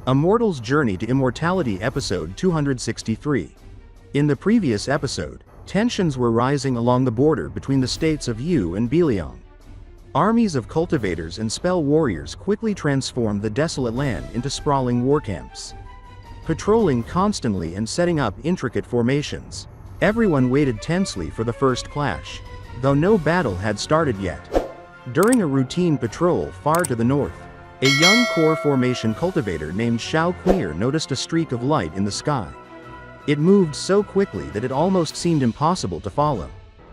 A Mortal's Journey to Immortality episode 263. In the previous episode, tensions were rising along the border between the states of Yu and Biliang. Armies of cultivators and spell warriors quickly transformed the desolate land into sprawling war camps. Patrolling constantly and setting up intricate formations, everyone waited tensely for the first clash, though no battle had started yet. During a routine patrol far to the north, a young core formation cultivator named xianxia noticed a streak of light in the sky. It moved so quickly that it almost seemed impossible to follow.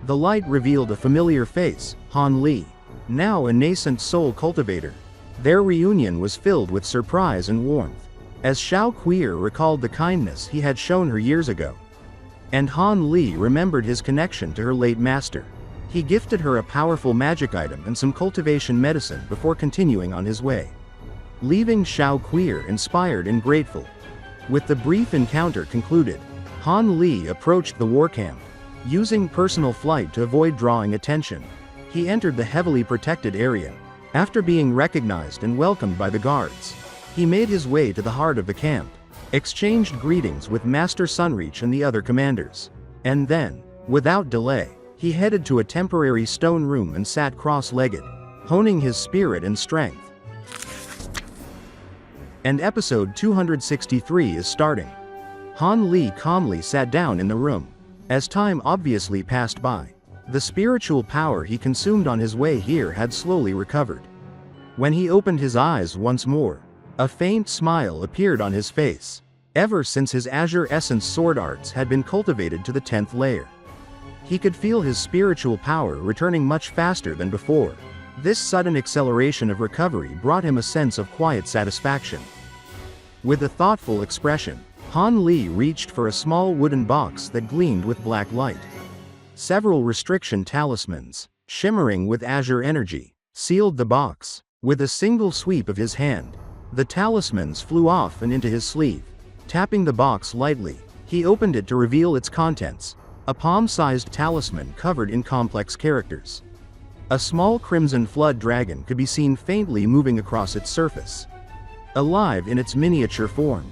The light revealed a familiar face, Han Li, now a nascent soul cultivator. Their reunion was filled with surprise and warmth, as xianxia recalled the kindness he had shown her years ago. And Han Li remembered his connection to her late master. He gifted her a powerful magic item and some cultivation medicine before continuing on his way, leaving xianxia inspired and grateful. With the brief encounter concluded, Han Li approached the war camp, using personal flight to avoid drawing attention. He entered the heavily protected area. After being recognized and welcomed by the guards, he made his way to the heart of the camp, exchanged greetings with Master Sunreach and the other commanders, and then, without delay, he headed to a temporary stone room and sat cross-legged, honing his spirit and strength. And episode 263 is starting. Han Li calmly sat down in the room. As time obviously passed by, the spiritual power he consumed on his way here had slowly recovered. When he opened his eyes once more, a faint smile appeared on his face. Ever since his Azure Essence Sword Arts had been cultivated to the 10th layer, he could feel his spiritual power returning much faster than before. This sudden acceleration of recovery brought him a sense of quiet satisfaction. With a thoughtful expression, Han Li reached for a small wooden box that gleamed with black light. Several restriction talismans, shimmering with azure energy, sealed the box. With a single sweep of his hand, the talismans flew off and into his sleeve. Tapping the box lightly, he opened it to reveal its contents. A palm-sized talisman covered in complex characters. A small crimson flood dragon could be seen faintly moving across its surface, alive in its miniature form.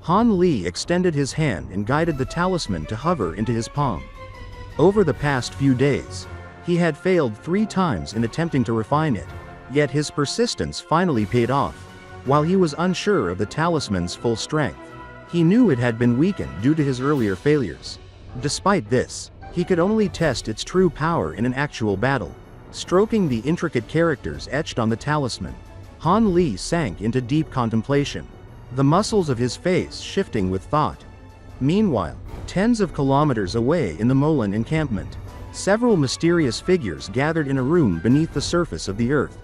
Han Li extended his hand and guided the talisman to hover into his palm. Over the past few days, he had failed 3 times in attempting to refine it, yet his persistence finally paid off. While he was unsure of the talisman's full strength, he knew it had been weakened due to his earlier failures. Despite this, he could only test its true power in an actual battle. Stroking the intricate characters etched on the talisman, Han Li sank into deep contemplation, the muscles of his face shifting with thought. Meanwhile, tens of kilometers away in the Molan encampment, several mysterious figures gathered in a room beneath the surface of the earth.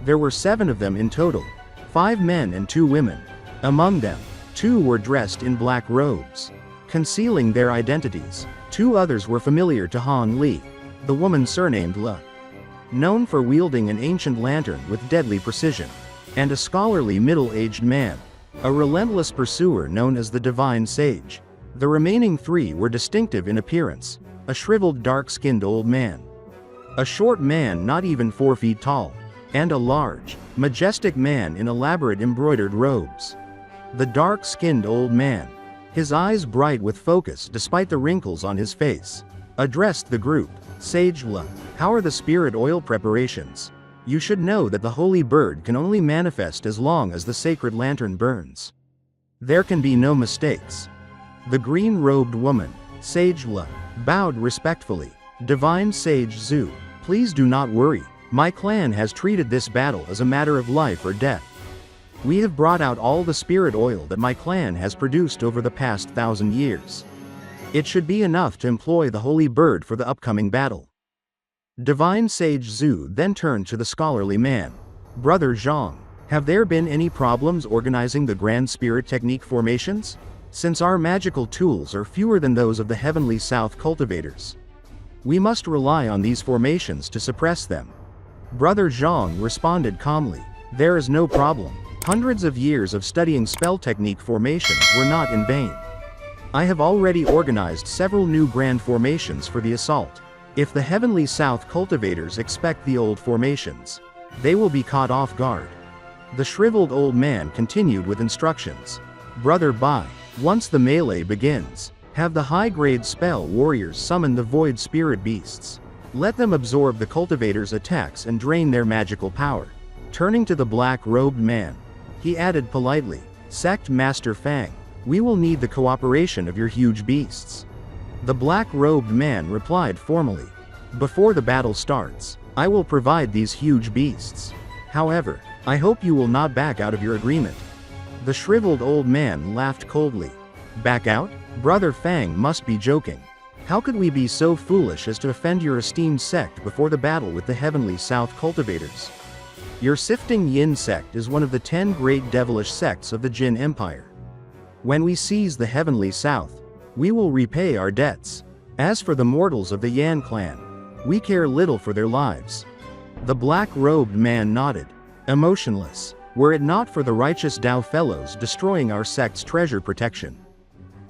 There were 7 of them in total, 5 men and 2 women. Among them, 2 were dressed in black robes, concealing their identities. 2 others were familiar to Han Li, the woman surnamed Le, known for wielding an ancient lantern with deadly precision, and a scholarly middle-aged man, a relentless pursuer known as the Divine Sage. The remaining 3 were distinctive in appearance: a shriveled dark-skinned old man, a short man not even 4 feet tall, and a large, majestic man in elaborate embroidered robes. The dark-skinned old man, his eyes bright with focus despite the wrinkles on his face, addressed the group. "Sage Le, how are the spirit oil preparations? You should know that the holy bird can only manifest as long as the sacred lantern burns. There can be no mistakes." The green-robed woman, Sage Le, bowed respectfully. "Divine Sage Zhu, please do not worry. My clan has treated this battle as a matter of life or death. We have brought out all the spirit oil that my clan has produced over the past 1,000 years. It should be enough to employ the holy bird for the upcoming battle." Divine Sage Zhu then turned to the scholarly man. "Brother Zhang, have there been any problems organizing the Grand Spirit Technique formations? Since our magical tools are fewer than those of the Heavenly South cultivators, we must rely on these formations to suppress them." Brother Zhang responded calmly. "There is no problem. Hundreds of years of studying spell technique formations were not in vain. I have already organized several new grand formations for the assault. If the Heavenly South cultivators expect the old formations, they will be caught off guard." The shriveled old man continued with instructions. Brother Bai, once the melee begins, have the high-grade spell warriors summon the void spirit beasts. Let them absorb the cultivator's attacks and drain their magical power. Turning to the black-robed man, he added politely, Sect Master Fang, we will need the cooperation of your huge beasts. The black-robed man replied formally, before the battle starts, I will provide these huge beasts. However, I hope you will not back out of your agreement. The shriveled old man laughed coldly. Back out? Brother Fang must be joking. How could we be so foolish as to offend your esteemed sect before the battle with the Heavenly South cultivators? Your Sifting Yin sect is one of the 10 great devilish sects of the Jin Empire. When we seize the Heavenly South, we will repay our debts. As for the mortals of the Yan clan, we care little for their lives. The black-robed man nodded, emotionless, were it not for the righteous Dao fellows destroying our sect's treasure protection.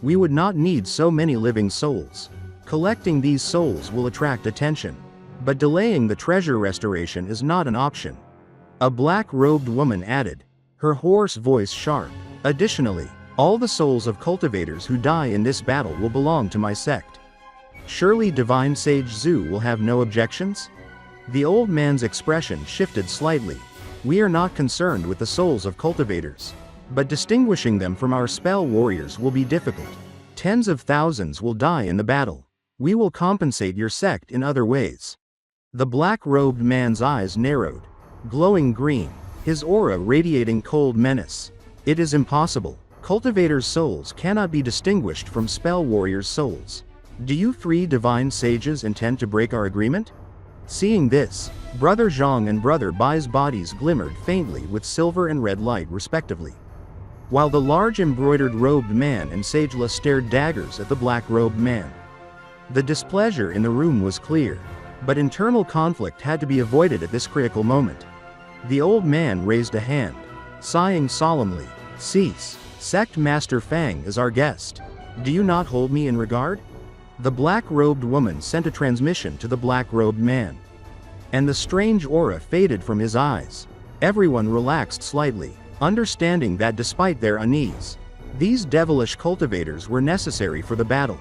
We would not need so many living souls. Collecting these souls will attract attention, but delaying the treasure restoration is not an option. A black-robed woman added, her hoarse voice sharp. Additionally, all the souls of cultivators who die in this battle will belong to my sect. Surely Divine Sage Zhu will have no objections? The old man's expression shifted slightly. We are not concerned with the souls of cultivators, but distinguishing them from our spell warriors will be difficult. Tens of thousands will die in the battle. We will compensate your sect in other ways. The black-robed man's eyes narrowed, glowing green, his aura radiating cold menace. It is impossible. Cultivators' souls cannot be distinguished from spell warriors' souls. Do you 3 divine sages intend to break our agreement? Seeing this, Brother Zhang and Brother Bai's bodies glimmered faintly with silver and red light respectively. While the large embroidered robed man and Sagela stared daggers at the black-robed man. The displeasure in the room was clear, but internal conflict had to be avoided at this critical moment. The old man raised a hand, sighing solemnly, cease. Sect Master Fang is our guest. Do you not hold me in regard? The black-robed woman sent a transmission to the black-robed man. And the strange aura faded from his eyes. Everyone relaxed slightly, understanding that despite their unease, these devilish cultivators were necessary for the battle.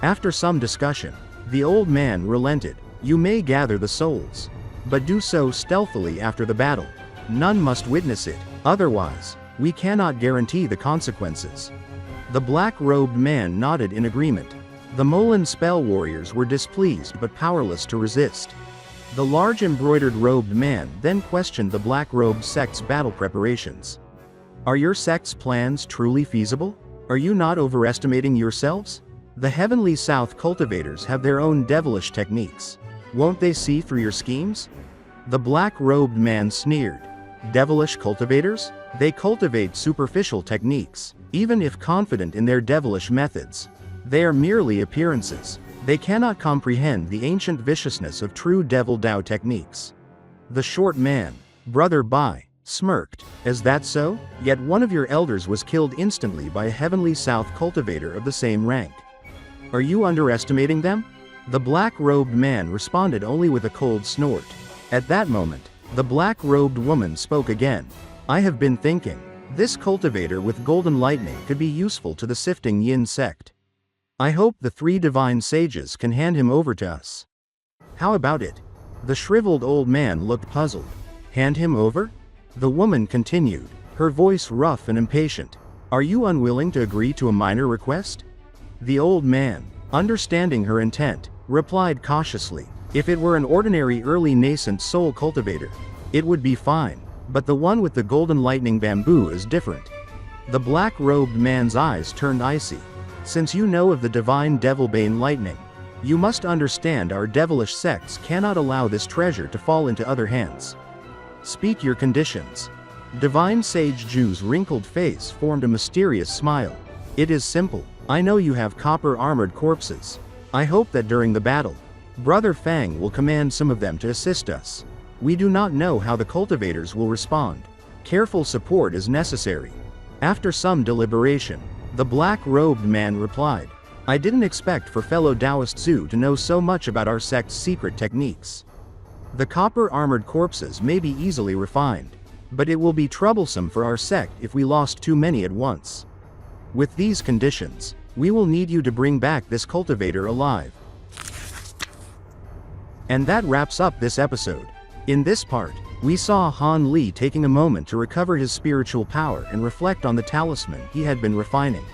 After some discussion, the old man relented. You may gather the souls, but do so stealthily after the battle. None must witness it, otherwise, we cannot guarantee the consequences. The black-robed man nodded in agreement. The Molan spell warriors were displeased but powerless to resist. The large embroidered robed man then questioned the black-robed sect's battle preparations. Are your sect's plans truly feasible? Are you not overestimating yourselves? The Heavenly South cultivators have their own devilish techniques. Won't they see through your schemes? The black-robed man sneered. Devilish cultivators? They cultivate superficial techniques, even if confident in their devilish methods. They are merely appearances. They cannot comprehend the ancient viciousness of true devil Dao techniques. The short man, Brother Bai, smirked. Is that so? Yet one of your elders was killed instantly by a Heavenly South cultivator of the same rank. Are you underestimating them? The black-robed man responded only with a cold snort. At that moment, the black-robed woman spoke again. I have been thinking. This cultivator with golden lightning could be useful to the Sifting Yin sect. I hope the 3 divine sages can hand him over to us. How about it? The shriveled old man looked puzzled. Hand him over? The woman continued, her voice rough and impatient. Are you unwilling to agree to a minor request? The old man, understanding her intent, replied cautiously. If it were an ordinary early nascent soul cultivator, it would be fine, but the one with the golden lightning bamboo is different. The black-robed man's eyes turned icy. Since you know of the divine Devilbane lightning, you must understand our devilish sects cannot allow this treasure to fall into other hands. Speak your conditions. Divine Sage Zhu's wrinkled face formed a mysterious smile. It is simple. I know you have copper-armored corpses. I hope that during the battle, Brother Fang will command some of them to assist us. We do not know how the cultivators will respond. Careful support is necessary. After some deliberation, the black-robed man replied, I didn't expect for fellow Taoist Zhu to know so much about our sect's secret techniques. The copper-armored corpses may be easily refined, But it will be troublesome for our sect if we lost too many at once. With these conditions, we will need you to bring back this cultivator alive. And that wraps up this episode. In this part, we saw Han Li taking a moment to recover his spiritual power and reflect on the talisman he had been refining.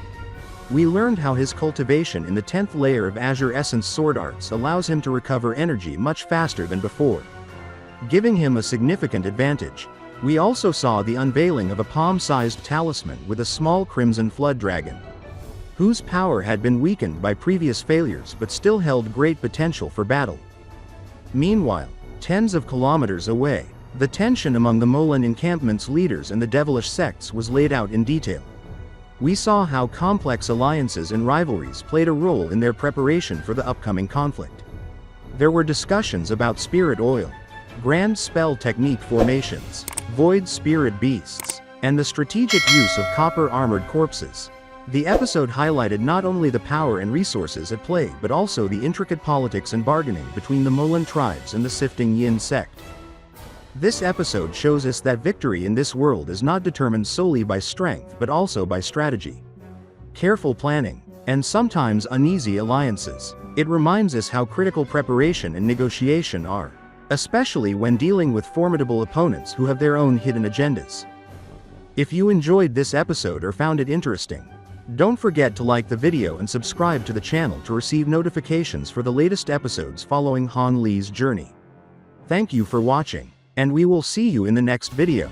We learned how his cultivation in the 10th layer of Azure Essence Sword Arts allows him to recover energy much faster than before, giving him a significant advantage. We also saw the unveiling of a palm-sized talisman with a small crimson flood dragon, whose power had been weakened by previous failures but still held great potential for battle. Meanwhile, tens of kilometers away, the tension among the Molan encampment's leaders and the devilish sects was laid out in detail. We saw how complex alliances and rivalries played a role in their preparation for the upcoming conflict. There were discussions about spirit oil, grand spell technique formations, void spirit beasts, and the strategic use of copper-armored corpses. The episode highlighted not only the power and resources at play but also the intricate politics and bargaining between the Molan tribes and the Sifting Yin sect. This episode shows us that victory in this world is not determined solely by strength but also by strategy, careful planning, and sometimes uneasy alliances. It reminds us how critical preparation and negotiation are, especially when dealing with formidable opponents who have their own hidden agendas. If you enjoyed this episode or found it interesting, don't forget to like the video and subscribe to the channel to receive notifications for the latest episodes following Han Li's journey. Thank you for watching, and we will see you in the next video.